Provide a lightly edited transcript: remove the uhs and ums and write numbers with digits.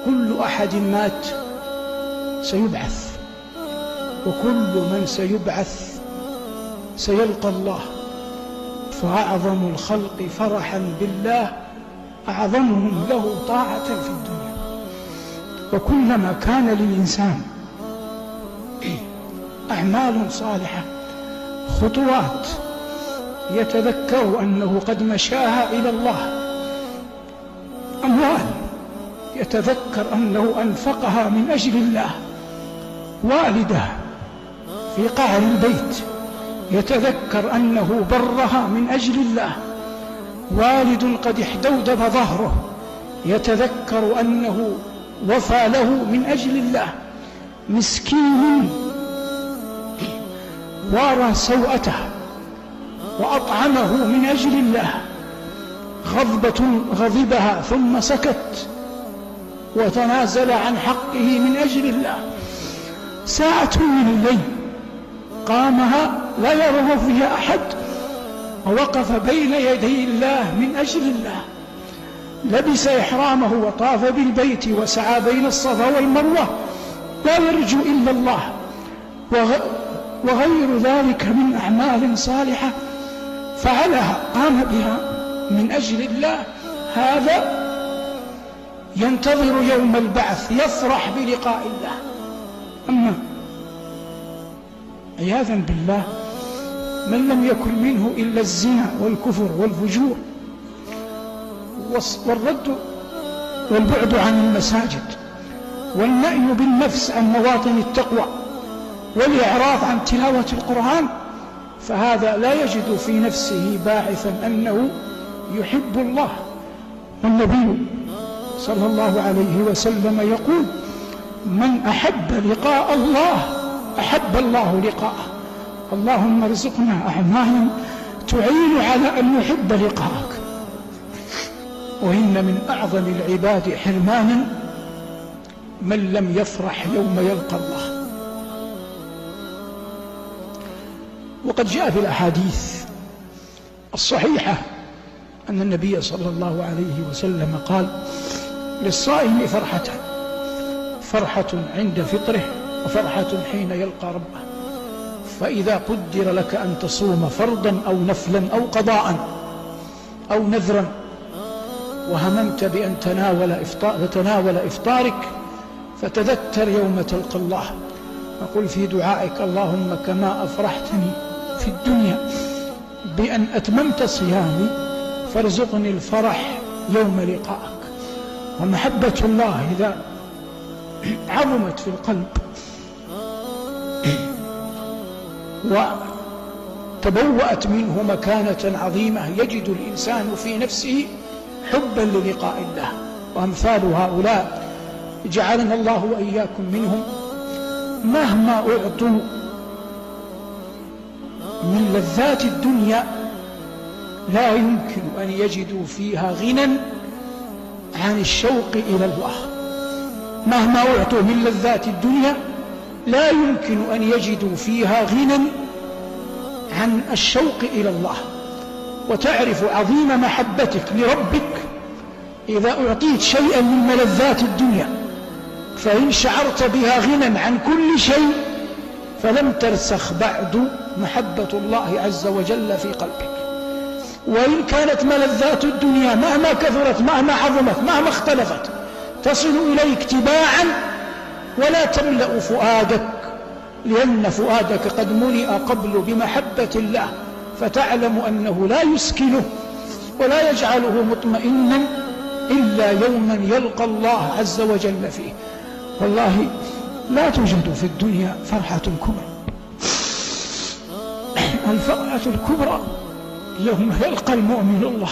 كل أحد مات سيبعث، وكل من سيبعث سيلقى الله، فأعظم الخلق فرحا بالله أعظمهم له طاعة في الدنيا. وكلما كان للإنسان أعمال صالحة، خطوات يتذكر أنه قد مشاها إلى الله، أموال يتذكر أنه أنفقها من أجل الله، والدة في قعر البيت يتذكر أنه برها من أجل الله، والد قد احدودب ظهره يتذكر أنه وفى له من أجل الله، مسكين وارى سوءته وأطعمه من أجل الله، غضبة غضبها ثم سكت وتنازل عن حقه من أجل الله، ساعة من الليل قامها لا يرغب فيها أحد ووقف بين يدي الله من أجل الله، لبس إحرامه وطاف بالبيت وسعى بين الصفا والمروة لا يرجو إلا الله، وغير ذلك من أعمال صالحة فعلها قام بها من أجل الله، هذا ينتظر يوم البعث يفرح بلقاء الله. أما عياذا بالله من لم يكن منه إلا الزنا والكفر والفجور والرد والبعد عن المساجد والنأي بالنفس عن مواطن التقوى والإعراض عن تلاوة القرآن، فهذا لا يجد في نفسه باعثا أنه يحب الله. والنبي صلى الله عليه وسلم يقول: من أحب لقاء الله أحب الله لقاءه. اللهم ارزقنا أعمالا تعين على أن نحب لقاءك. وإن من أعظم العباد حرمانا من لم يفرح يوم يلقى الله. وقد جاء في الأحاديث الصحيحة أن النبي صلى الله عليه وسلم قال: للصائم فرحتان، فرحة عند فطره وفرحة حين يلقى ربه. فإذا قدر لك أن تصوم فرضا أو نفلا أو قضاء أو نذرا وهممت بأن تناول إفطارك فتذكر يوم تلقى الله وقل في دعائك: اللهم كما أفرحتني في الدنيا بأن أتممت صيامي فارزقني الفرح يوم لقائك. ومحبة الله إذا عظمت في القلب وتبوأت منه مكانة عظيمة يجد الإنسان في نفسه حبا للقاء الله. وأمثال هؤلاء جعلنا الله وإياكم منهم مهما أعطوا من لذات الدنيا لا يمكن أن يجدوا فيها غنى عن الشوق إلى الله. مهما أعطوا من لذات الدنيا لا يمكن أن يجدوا فيها غنى عن الشوق إلى الله. وتعرف عظيم محبتك لربك إذا أعطيت شيئا من ملذات الدنيا، فإن شعرت بها غنى عن كل شيء فلم ترسخ بعد محبة الله عز وجل في قلبك. وإن كانت ملذات الدنيا مهما كثرت مهما عظمت مهما اختلفت تصل إليك تباعا ولا تملأ فؤادك، لأن فؤادك قد ملئ قبل بمحبة الله، فتعلم أنه لا يسكنه ولا يجعله مطمئنا إلا يوما يلقى الله عز وجل فيه. والله لا توجد في الدنيا فرحة كبرى. الفرحة الكبرى يوم يلقى المؤمن الله